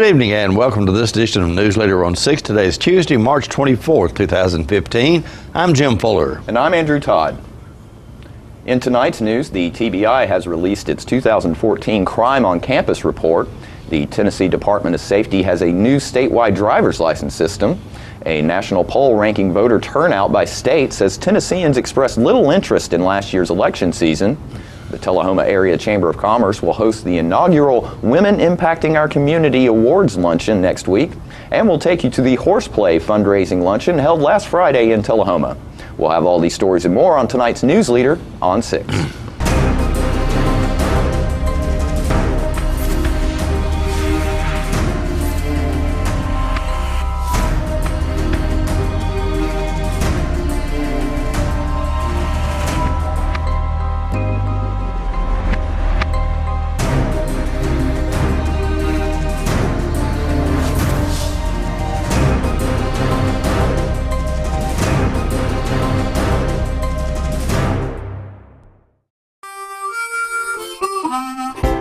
Good evening and welcome to this edition of Newsleader on 6. Today is Tuesday, March 24th, 2015. I'm Jim Fuller. And I'm Andrew Todd. In tonight's news, the TBI has released its 2014 Crime on Campus report. The Tennessee Department of Safety has a new statewide driver's license system. A national poll ranking voter turnout by state says Tennesseans expressed little interest in last year's election season. The Tullahoma Area Chamber of Commerce will host the inaugural Women Impacting Our Community Awards Luncheon next week, and we'll take you to the Horseplay fundraising luncheon held last Friday in Tullahoma. We'll have all these stories and more on tonight's Newsleader on 6.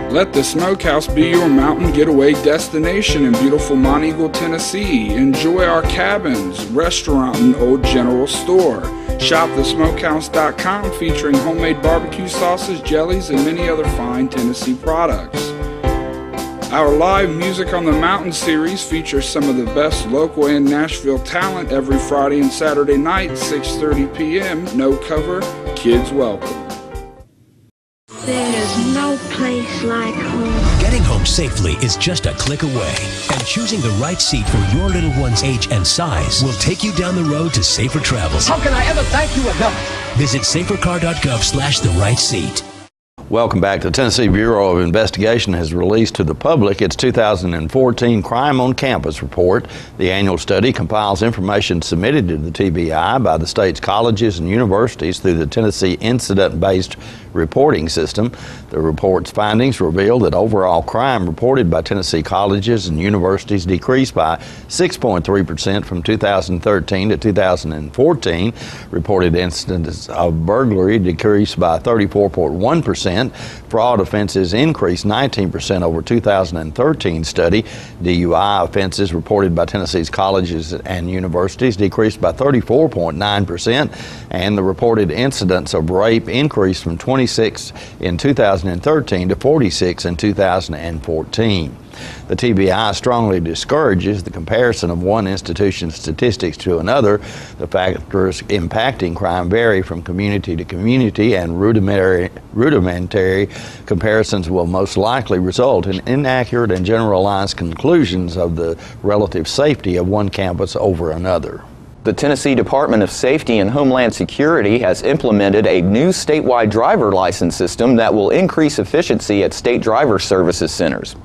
Let the Smokehouse be your mountain getaway destination in beautiful Monteagle, Tennessee. Enjoy our cabins, restaurant, and old general store. Shop thesmokehouse.com featuring homemade barbecue sauces, jellies, and many other fine Tennessee products. Our live Music on the Mountain series features some of the best local and Nashville talent every Friday and Saturday night, 6:30 p.m. No cover, kids welcome. There's no place like home. Getting home safely is just a click away. And choosing the right seat for your little one's age and size will take you down the road to safer travels. How can I ever thank you enough? Visit safercar.gov/the-right-seat. Welcome back. The Tennessee Bureau of Investigation has released to the public its 2014 Crime on Campus report. The annual study compiles information submitted to the TBI by the state's colleges and universities through the Tennessee Incident-Based Reporting System. The report's findings reveal that overall crime reported by Tennessee colleges and universities decreased by 6.3% from 2013 to 2014. Reported incidents of burglary decreased by 34.1%. Fraud offenses increased 19% over 2013 study. DUI offenses reported by Tennessee's colleges and universities decreased by 34.9%, and the reported incidents of rape increased from 26 in 2013 to 46 in 2014. The TBI strongly discourages the comparison of one institution's statistics to another. The factors impacting crime vary from community to community, and rudimentary comparisons will most likely result in inaccurate and generalized conclusions of the relative safety of one campus over another. The Tennessee Department of Safety and Homeland Security has implemented a new statewide driver license system that will increase efficiency at state driver services centers.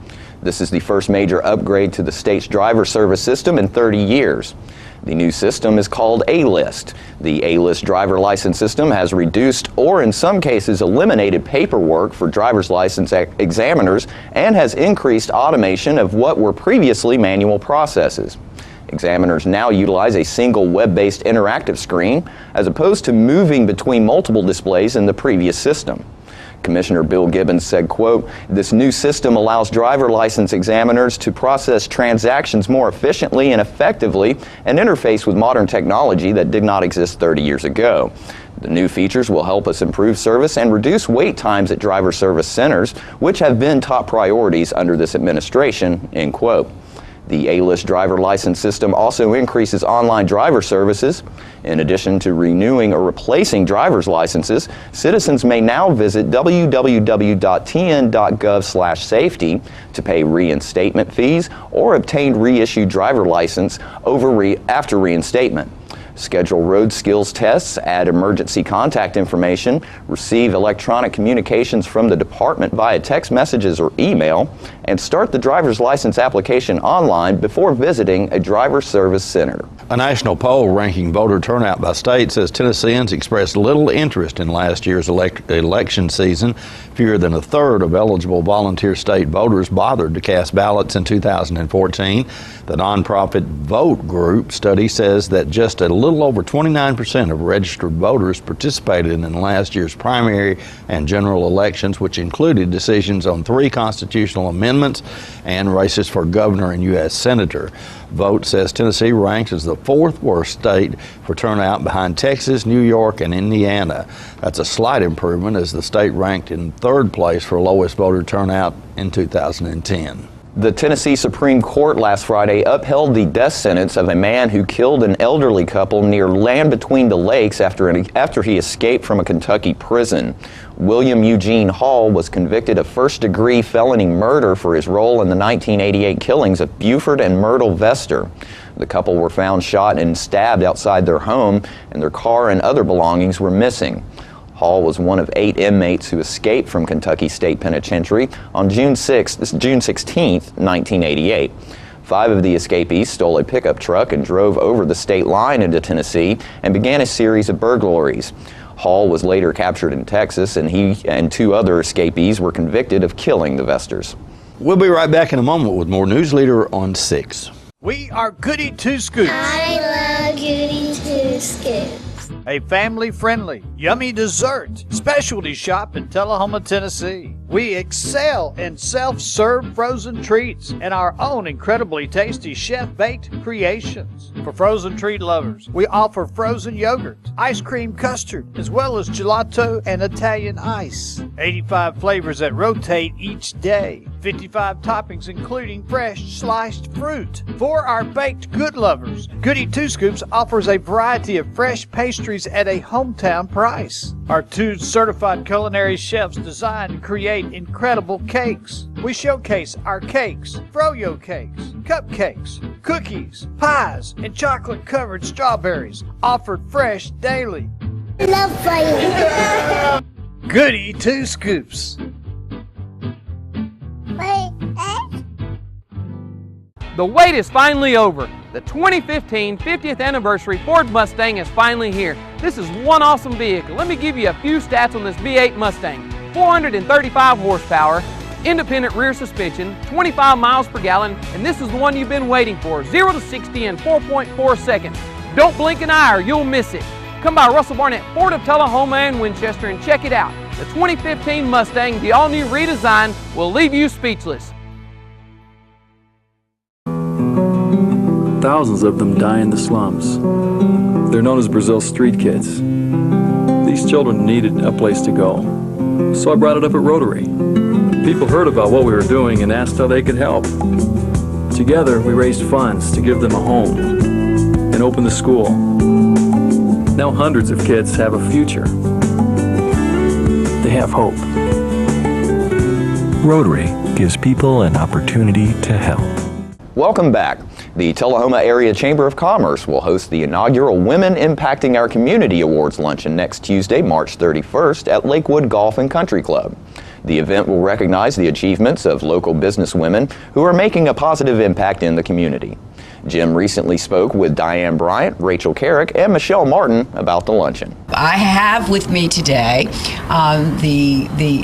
This is the first major upgrade to the state's driver service system in 30 years. The new system is called A-List. The A-List driver license system has reduced or in some cases eliminated paperwork for driver's license examiners and has increased automation of what were previously manual processes. Examiners now utilize a single web-based interactive screen as opposed to moving between multiple displays in the previous system. Commissioner Bill Gibbons said, quote, "This new system allows driver license examiners to process transactions more efficiently and effectively and interface with modern technology that did not exist 30 years ago. The new features will help us improve service and reduce wait times at driver service centers, which have been top priorities under this administration," end quote. The A-List driver license system also increases online driver services. In addition to renewing or replacing driver's licenses, citizens may now visit www.tn.gov/safety to pay reinstatement fees or obtain reissued driver license after reinstatement. Schedule road skills tests, add emergency contact information, receive electronic communications from the department via text messages or email, and start the driver's license application online before visiting a driver service center. A national poll ranking voter turnout by state says Tennesseans expressed little interest in last year's election season. Fewer than a third of eligible volunteer state voters bothered to cast ballots in 2014. The nonprofit Vote Group study says that just a little little over 29% of registered voters participated in last year's primary and general elections, which included decisions on 3 constitutional amendments and races for governor and U.S. senator. Vote says Tennessee ranks as the 4th worst state for turnout behind Texas, New York, and Indiana. That's a slight improvement, as the state ranked in 3rd place for lowest voter turnout in 2010. The Tennessee Supreme Court last Friday upheld the death sentence of a man who killed an elderly couple near Land Between the Lakes after he escaped from a Kentucky prison. William Eugene Hall was convicted of first-degree felony murder for his role in the 1988 killings of Buford and Myrtle Vester. The couple were found shot and stabbed outside their home, and their car and other belongings were missing. Hall was one of 8 inmates who escaped from Kentucky State Penitentiary on June 16, 1988. 5 of the escapees stole a pickup truck and drove over the state line into Tennessee and began a series of burglaries. Hall was later captured in Texas, and he and 2 other escapees were convicted of killing the Vesters. We'll be right back in a moment with more Newsleader on 6. We are Goody Two Scoops. I love Goody Two Scoops. A family-friendly, yummy dessert specialty shop in Tullahoma, Tennessee. We excel in self-serve frozen treats and our own incredibly tasty chef-baked creations. For frozen treat lovers, we offer frozen yogurt, ice cream custard, as well as gelato and Italian ice. 85 flavors that rotate each day. 55 toppings including fresh sliced fruit. For our baked good lovers, Goody Two Scoops offers a variety of fresh pastries at a hometown price. Our 2 certified culinary chefs design and create incredible cakes. We showcase our cakes, froyo cakes, cupcakes, cookies, pies, and chocolate-covered strawberries, offered fresh daily. Love fighting. Goody Two Scoops. The wait is finally over. The 2015 50th anniversary Ford Mustang is finally here. This is one awesome vehicle. Let me give you a few stats on this V8 Mustang. 435 horsepower, independent rear suspension, 25 miles per gallon, and this is the one you've been waiting for. 0 to 60 in 4.4 seconds. Don't blink an eye or you'll miss it. Come by Russell Barnett Ford of Tullahoma and Winchester and check it out. The 2015 Mustang, the all-new redesign, will leave you speechless. Thousands of them die in the slums. They're known as Brazil's street kids. These children needed a place to go, so I brought it up at Rotary. People heard about what we were doing and asked how they could help. Together, we raised funds to give them a home and open the school. Now hundreds of kids have a future. They have hope. Rotary gives people an opportunity to help. Welcome back. The Tullahoma Area Chamber of Commerce will host the inaugural Women Impacting Our Community Awards luncheon next Tuesday, March 31st at Lakewood Golf and Country Club. The event will recognize the achievements of local businesswomen who are making a positive impact in the community. Jim recently spoke with Diane Bryant, Rachel Carrick, and Michelle Martin about the luncheon. I have with me today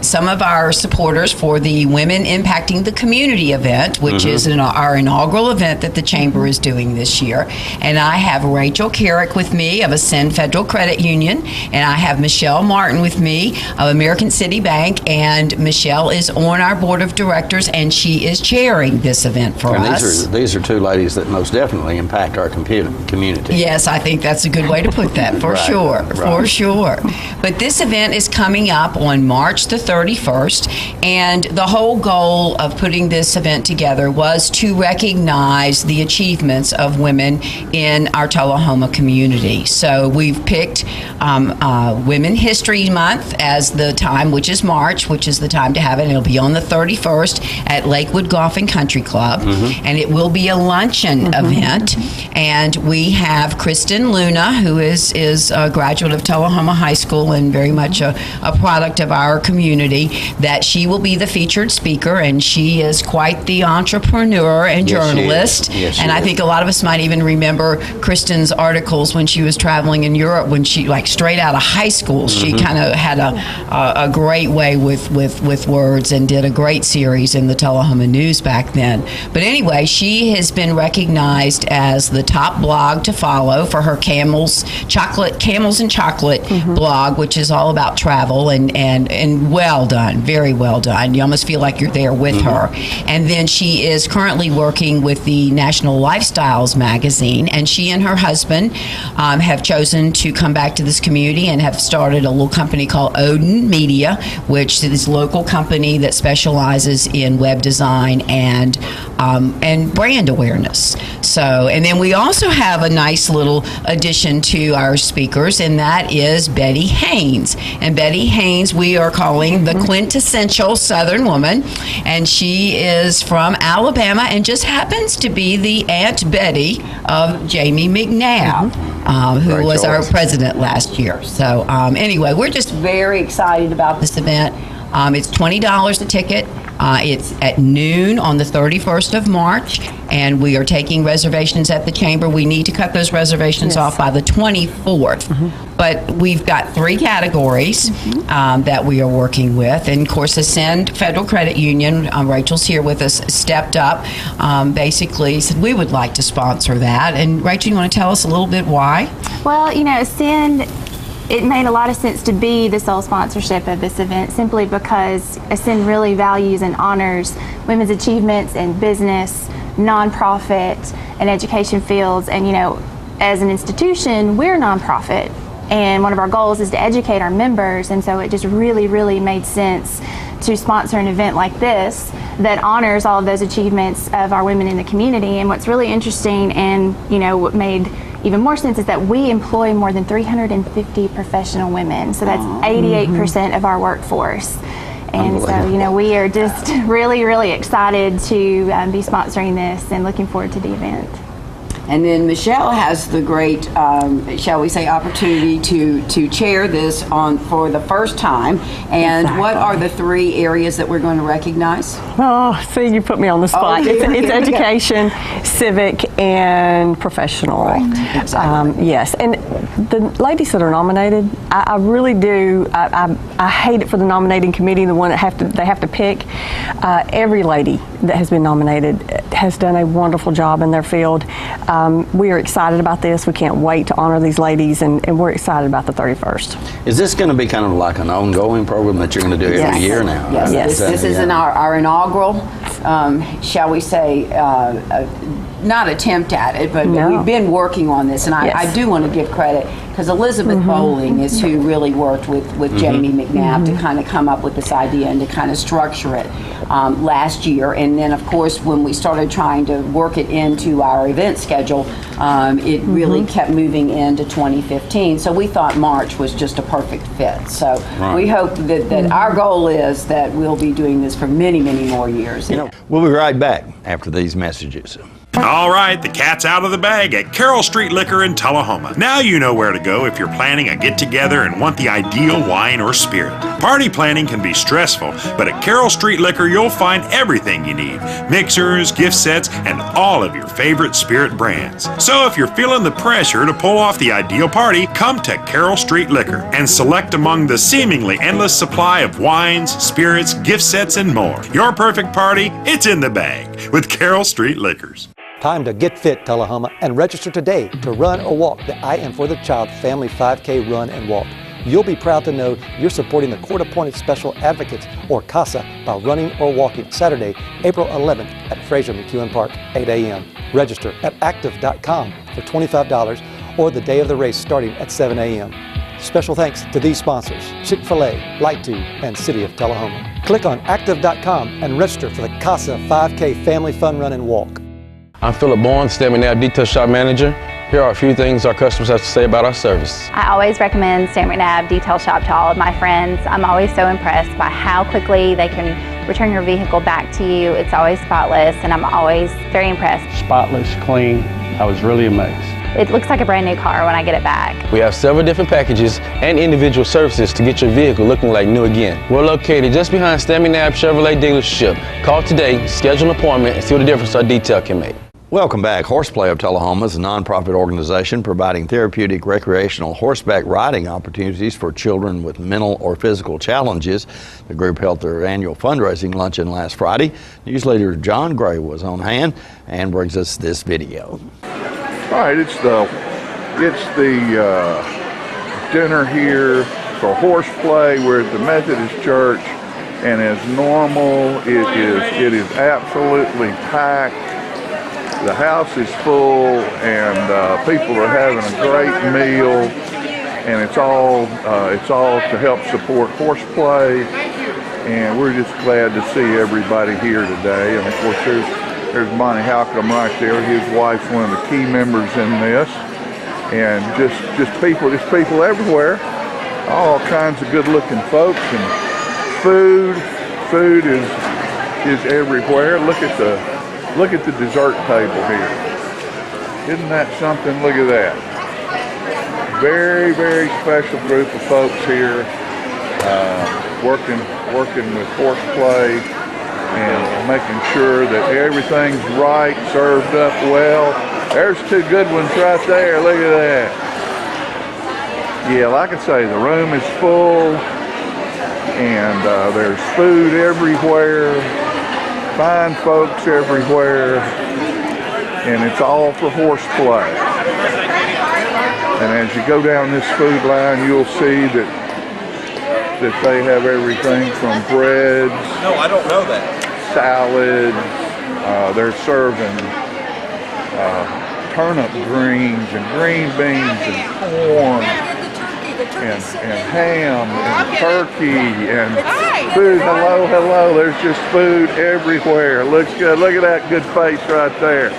some of our supporters for the Women Impacting the Community event, which is our inaugural event that the Chamber is doing this year. And I have Rachel Carrick with me of Ascend Federal Credit Union, and I have Michelle Martin with me of American City Bank, and Michelle is on our board of directors, and she is chairing this event for us. These are 2 ladies that most definitely impact our community. Yes, I think that's a good way to put that, for sure. For sure. But this event is coming up on March the 31st, and the whole goal of putting this event together was to recognize the achievements of women in our Tullahoma community. So we've picked Women History Month as the time, which is March, which is the time to have it. It'll be on the 31st at Lakewood Golf and Country Club, and it will be a luncheon event. And we have Kristen Luna, who is a graduate of Tullahoma High School and very much a product of our community, that she will be the featured speaker, and she is quite the entrepreneur and journalist. Yes, and I think a lot of us might even remember Kristen's articles when she was traveling in Europe, when she, like, straight out of high school, she kind of had a great way with words and did a great series in the Tullahoma News back then. But anyway, she has been recognized recognized as the top blog to follow for her Camels and Chocolate blog, which is all about travel, and well done, very well done. You almost feel like you're there with her. And then she is currently working with the National Lifestyles magazine, and she and her husband have chosen to come back to this community and have started a little company called Odin Media, which is a local company that specializes in web design and brand awareness. So, and then we also have a nice little addition to our speakers, and that is Betty Haynes. And Betty Haynes, we are calling the quintessential Southern woman, and she is from Alabama and just happens to be the Aunt Betty of Jamie McNabb, who was our president last year. So anyway, we're just very excited about this event. It's $20 a ticket. It's at noon on the 31st of March, and we are taking reservations at the Chamber. We need to cut those reservations off by the 24th. But we've got 3 categories that we are working with. And, of course, Ascend Federal Credit Union, Rachel's here with us, stepped up, basically said we would like to sponsor that. And, Rachel, you want to tell us a little bit why? Well, you know, Ascend, it made a lot of sense to be the sole sponsorship of this event simply because Ascend really values and honors women's achievements in business, nonprofit, and education fields. And, you know, as an institution, we're nonprofit, and one of our goals is to educate our members, and so it just really, really made sense to sponsor an event like this that honors all of those achievements of our women in the community. And what's really interesting, and, you know, what made even more sense, is that we employ more than 350 professional women. So that's 88% of our workforce. And so, you know, we are just really, really excited to be sponsoring this and looking forward to the event. And then Michelle has the great, shall we say, opportunity to chair this for the first time. And what are the 3 areas that we're going to recognize? Oh, see, you put me on the spot. It's education, civic, and professional. Right. Exactly. Yes, and the ladies that are nominated, I really do. I hate it for the nominating committee, the one that they have to pick. Every lady that has been nominated has done a wonderful job in their field. We are excited about this. We can't wait to honor these ladies, and we're excited about the 31st. Is this going to be kind of like an ongoing program that you're going to do every year now? Yes. This is our inaugural, shall we say, not attempt at it, but we've been working on this, and I do want to give credit because Elizabeth Bowling is who really worked with Jamie McNabb to kind of come up with this idea and to kind of structure it last year. And then, of course, when we started trying to work it into our event schedule, it really kept moving into 2015. So we thought March was just a perfect fit. So we hope that our goal is that we'll be doing this for many, many more years. You know, we'll be right back after these messages. All right, the cat's out of the bag at Carroll Street Liquor in Tullahoma. Now you know where to go if you're planning a get-together and want the ideal wine or spirit. Party planning can be stressful, but at Carroll Street Liquor you'll find everything you need. Mixers, gift sets, and all of your favorite spirit brands. So if you're feeling the pressure to pull off the ideal party, come to Carroll Street Liquor and select among the seemingly endless supply of wines, spirits, gift sets, and more. Your perfect party, it's in the bag with Carroll Street Liquors. Time to get fit, Tullahoma, and register today to run or walk the I Am for the Child Family 5K Run and Walk. You'll be proud to know you're supporting the Court-Appointed Special Advocates, or CASA, by running or walking Saturday, April 11th at Fraser McEwen Park, 8 a.m. Register at active.com for $25 or the day of the race starting at 7 a.m. Special thanks to these sponsors: Chick-fil-A, Light Tube, and City of Tullahoma. Click on active.com and register for the CASA 5K Family Fun Run and Walk. I'm Philip Bourne, Stanley McNabb Detail Shop Manager. Here are a few things our customers have to say about our service. I always recommend Stanley McNabb Detail Shop to all of my friends. I'm always so impressed by how quickly they can return your vehicle back to you. It's always spotless, and I'm always very impressed. Spotless, clean. I was really amazed. It looks like a brand new car when I get it back. We have several different packages and individual services to get your vehicle looking like new again. We're located just behind Stanley McNabb Chevrolet dealership. Call today, schedule an appointment, and see what a difference our detail can make. Welcome back. Horseplay of Tullahoma is a nonprofit organization providing therapeutic recreational horseback riding opportunities for children with mental or physical challenges. The group held their annual fundraising luncheon last Friday. Newsleader John Gray was on hand and brings us this video. All right, it's the dinner here for Horseplay. We're at the Methodist Church, and as normal, it is absolutely packed. The house is full, and people are having a great meal, and it's all to help support Horseplay. And we're just glad to see everybody here today. And of course, there's Monty Halcomb right there. His wife's one of the key members in this, and just people everywhere. All kinds of good-looking folks, and food is everywhere. Look at the dessert table here. Isn't that something? Look at that. Very, very special group of folks here working with Horseplay and making sure that everything's right, served up well. There's two good ones right there. Look at that. Yeah, like I say, the room is full, and there's food everywhere. Fine folks everywhere, and it's all for Horseplay. And as you go down this food line, you'll see that they have everything from breads. No, I don't know that. Salads. They're serving turnip greens and green beans and corn and ham and turkey and food. Hello. There's just food everywhere. Looks good. Look at that good face right there.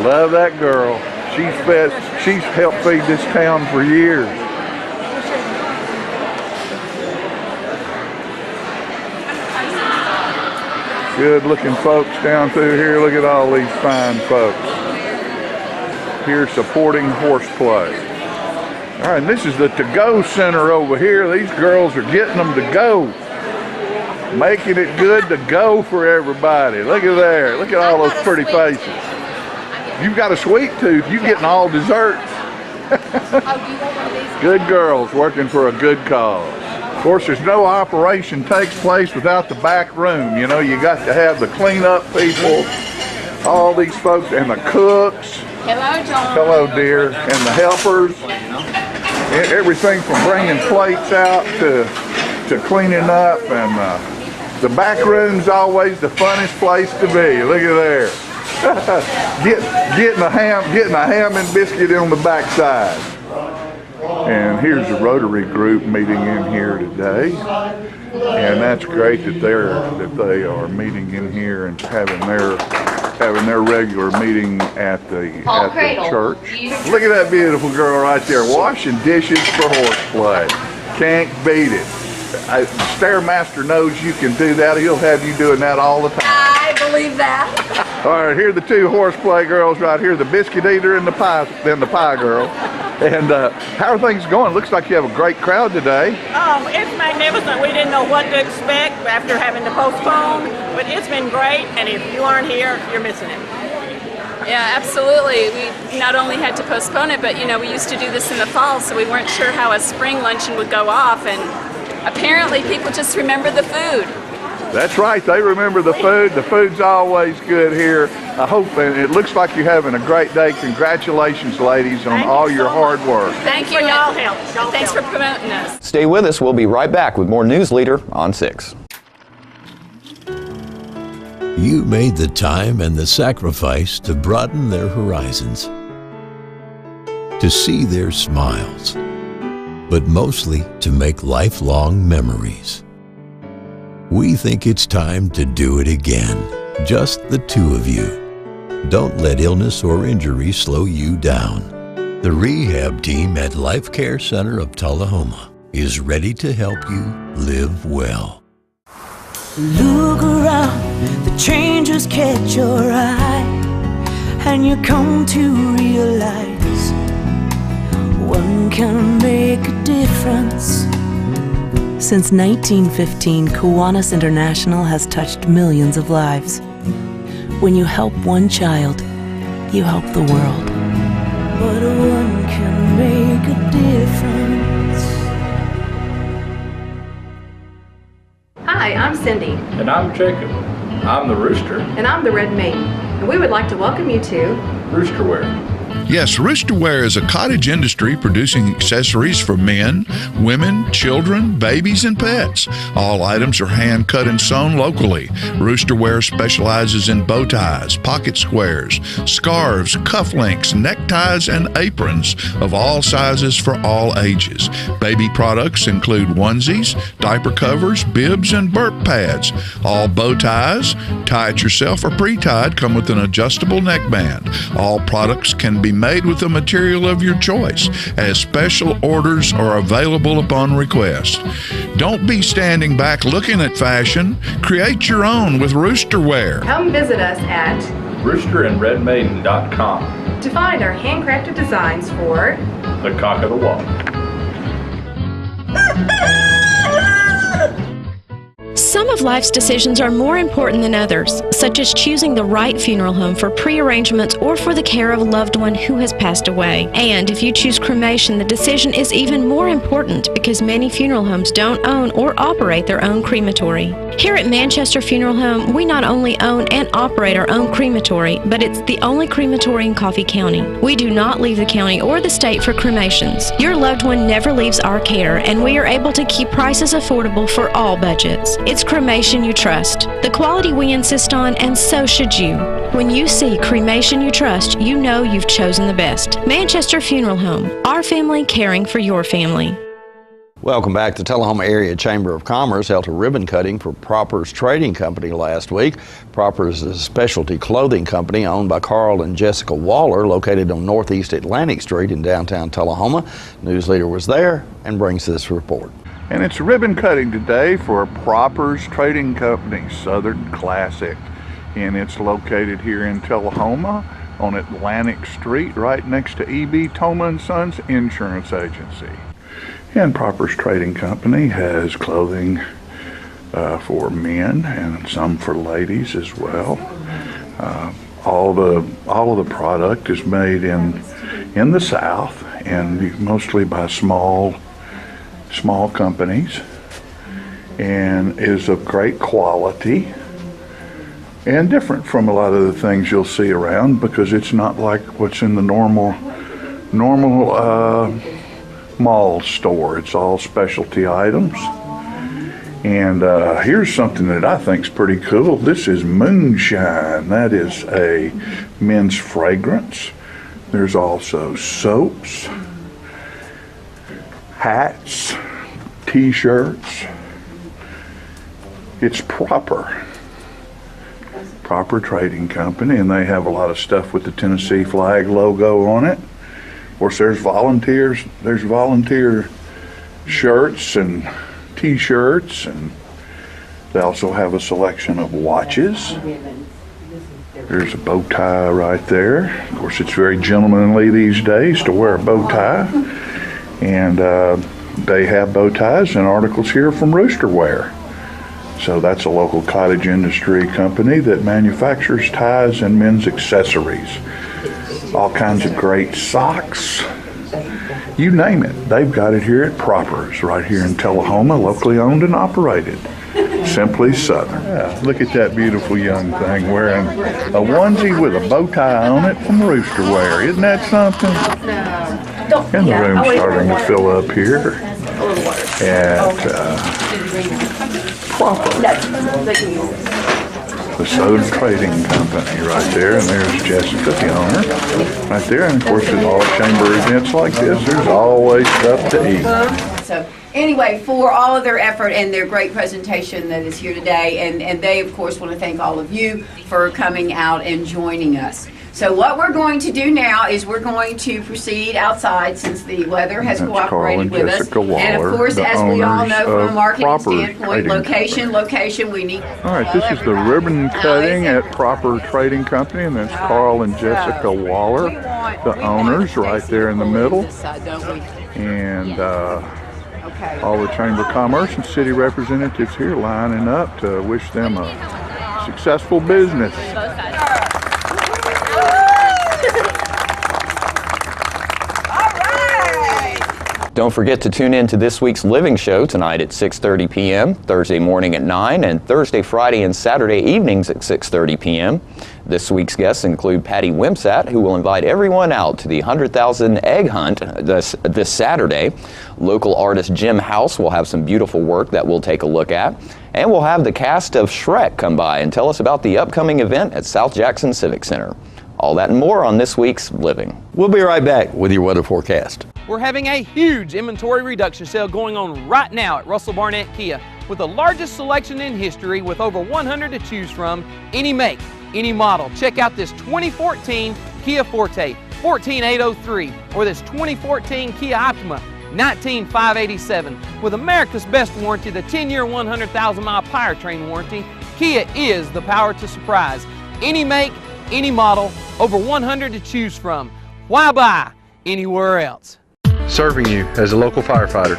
Love that girl. She's helped feed this town for years. Good looking folks down through here. Look at all these fine folks here supporting Horseplay. All right, and this is the to-go center over here. These girls are getting them to go, making it good to go for everybody. Look at there. Look at all those pretty faces. You've got a sweet tooth. You're getting all desserts. Good girls working for a good cause. Of course, there's no operation takes place without the back room. You know, you got to have the cleanup people, all these folks, and the cooks. Hello, John. Hello, dear. And the helpers. Everything from bringing plates out to cleaning up, and the back room's always the funnest place to be. Look at there. getting a ham and biscuit on the backside. And here's the Rotary group meeting in here today, and that's great that they are meeting in here and having their regular meeting at the church. Look at that beautiful girl right there washing dishes for Horseplay. Can't beat it. Stairmaster knows you can do that. He'll have you doing that all the time. I believe that. All right, here are the two Horseplay girls right here, the biscuit eater and the pie girl. And how are things going? Looks like you have a great crowd today. It's magnificent. We didn't know what to expect after having to postpone, but it's been great, and if you aren't here, you're missing it. Yeah, absolutely. We not only had to postpone it, but we used to do this in the fall, so we weren't sure how a spring luncheon would go off, and apparently people just remember the food. That's right, they remember the food. The food's always good here. I hope, and it looks like you're having a great day. Congratulations, ladies, on all your hard work. Thank you. Y'all help. Thanks for promoting us. Stay with us. We'll be right back with more Newsleader on 6. You made the time and the sacrifice to broaden their horizons, to see their smiles, but mostly to make lifelong memories. We think it's time to do it again, just the two of you. Don't let illness or injury slow you down. The rehab team at Life Care Center of Tullahoma is ready to help you live well. Look around, the changes catch your eye, and you come to realize one can make a difference. Since 1915, Kiwanis International has touched millions of lives. When you help one child, you help the world. But one can make a difference. Hi, I'm Cindy. And I'm Jacob. I'm the Rooster. And I'm the Red Mane. And we would like to welcome you to Rooster Where. Yes, Rooster Where is a cottage industry producing accessories for men, women, children, babies, and pets. All items are hand cut and sewn locally. Rooster Where specializes in bow ties, pocket squares, scarves, cufflinks, neckties, and aprons of all sizes for all ages. Baby products include onesies, diaper covers, bibs, and burp pads. All bow ties, tie it yourself or pre-tied, come with an adjustable neckband. All products can be made with the material of your choice, as special orders are available upon request. Don't be standing back looking at fashion. Create your own with Rooster Where. Come visit us at roosterandredmaiden.com. to find our handcrafted designs for The Cock of the Walk. Some of life's decisions are more important than others, such as choosing the right funeral home for pre-arrangements or for the care of a loved one who has passed away. And if you choose cremation, the decision is even more important because many funeral homes don't own or operate their own crematory. Here at Manchester Funeral Home, we not only own and operate our own crematory, but it's the only crematory in Coffee County. We do not leave the county or the state for cremations. Your loved one never leaves our care, and we are able to keep prices affordable for all budgets. It's cremation you trust, the quality we insist on, and so should you. When you see cremation you trust, you know you've chosen the best. Manchester Funeral Home, our family caring for your family. Welcome back. The Tullahoma Area Chamber of Commerce held a ribbon cutting for Proper's Trading Company last week. Proper's is a specialty clothing company owned by Carl and Jessica Waller, located on Northeast Atlantic Street in downtown Tullahoma. Newsleader was there and brings this report. And it's ribbon cutting today for Proper's Trading Company, Southern Classic. And it's located here in Tullahoma on Atlantic Street, right next to E.B. Toma & Sons Insurance Agency. And Proper's Trading Company has clothing for men and some for ladies as well. All of the product is made in the South and mostly by small companies, and is of great quality and different from a lot of the things you'll see around, because it's not like what's in the normal mall store. It's all specialty items. And here's something that I think is pretty cool. This is moonshine. That is a men's fragrance. There's also soaps, hats, t-shirts. It's Proper Trading Company, and they have a lot of stuff with the Tennessee flag logo on it. Of course, there's volunteer shirts and t-shirts, and they also have a selection of watches. There's a bow tie right there. Of course, it's very gentlemanly these days to wear a bow tie. And they have bow ties and articles here from Rooster Where. So that's a local cottage industry company that manufactures ties and men's accessories. All kinds of great socks. You name it, they've got it here at Proper's, right here in Tullahoma, locally owned and operated. Simply Southern. Yeah, look at that beautiful young thing wearing a onesie with a bow tie on it from Rooster Where. Isn't that something? And the room's starting to fill up here at Proper, the Southern Trading Company right there. And there's Jessica, the owner, right there. And of course, at all chamber events like this, there's always stuff to eat. So anyway, for all of their effort and their great presentation that is here today, and they of course want to thank all of you for coming out and joining us. So what we're going to do now is we're going to proceed outside, since the weather has cooperated with us. And of course, as we all know from a marketing standpoint, location, we need. All right, this is the ribbon cutting at Proper Trading Company, and that's Carl and Jessica Waller, the owners, right there in the middle. And all the Chamber of Commerce and city representatives here lining up to wish them a successful business. Don't forget to tune in to this week's Living Show tonight at 6:30 p.m., Thursday morning at 9, and Thursday, Friday, and Saturday evenings at 6:30 p.m. This week's guests include Patty Wimsat, who will invite everyone out to the 100,000 egg hunt this Saturday. Local artist Jim House will have some beautiful work that we'll take a look at. And we'll have the cast of Shrek come by and tell us about the upcoming event at South Jackson Civic Center. All that and more on this week's Living. We'll be right back with your weather forecast. We're having a huge inventory reduction sale going on right now at Russell Barnett Kia with the largest selection in history with over 100 to choose from, any make, any model. Check out this 2014 Kia Forte, 14803, or this 2014 Kia Optima, 19587. With America's best warranty, the 10-year, 100,000-mile powertrain warranty, Kia is the power to surprise. Any make, any model, over 100 to choose from. Why buy anywhere else? Serving you as a local firefighter.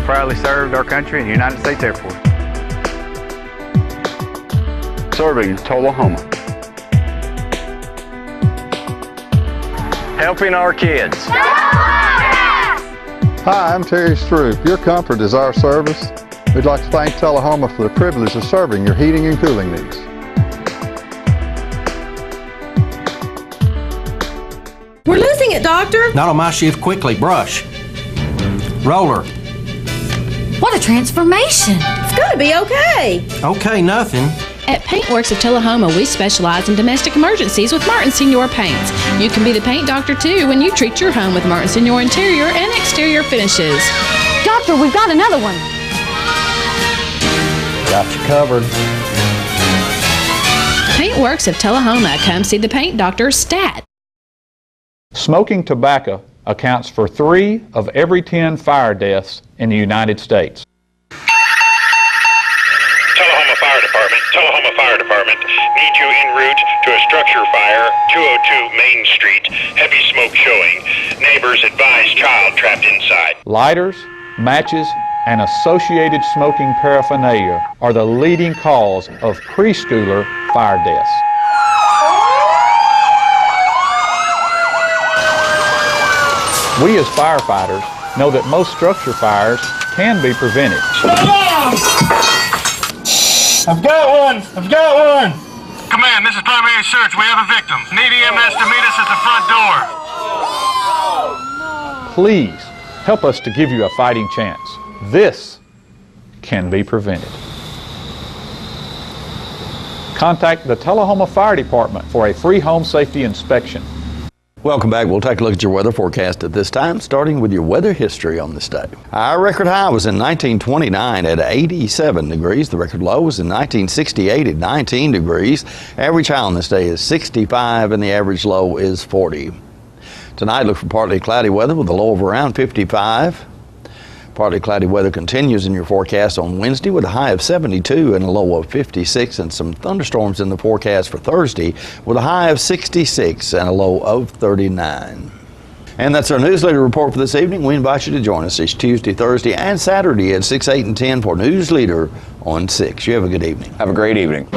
Proudly served our country in the United States Air Force. Serving Tullahoma. Helping our kids. Hi, I'm Terry Stroop. Your comfort is our service. We'd like to thank Tullahoma for the privilege of serving your heating and cooling needs. We're losing it, Doctor. Not on my shift. Quickly, brush. Roller. What a transformation. It's gonna be okay. Okay, nothing. At Paintworks of Tullahoma, we specialize in domestic emergencies with Martin Senior Paints. You can be the paint doctor too when you treat your home with Martin Senior interior and exterior finishes. Doctor, we've got another one. Got you covered. Paintworks of Tullahoma. Come see the paint doctor, Stat. Smoking tobacco accounts for 3 of every 10 fire deaths in the United States. Tullahoma Fire Department need you en route to a structure fire, 202 Main Street, heavy smoke showing. Neighbors advise child trapped inside. Lighters, matches, and associated smoking paraphernalia are the leading cause of preschooler fire deaths. We as firefighters know that most structure fires can be prevented. I've got one! Command, this is primary search. We have a victim. Need EMS to meet us at the front door. Please help us to give you a fighting chance. This can be prevented. Contact the Tullahoma Fire Department for a free home safety inspection. Welcome back. We'll take a look at your weather forecast at this time, starting with your weather history on this day. Our record high was in 1929 at 87 degrees. The record low was in 1968 at 19 degrees. Average high on this day is 65 and the average low is 40. Tonight, look for partly cloudy weather with a low of around 55. Partly cloudy weather continues in your forecast on Wednesday with a high of 72 and a low of 56, and some thunderstorms in the forecast for Thursday with a high of 66 and a low of 39. And that's our Newsleader report for this evening. We invite you to join us each Tuesday, Thursday, and Saturday at 6, 8, and 10 for Newsleader on 6. You have a good evening. Have a great evening.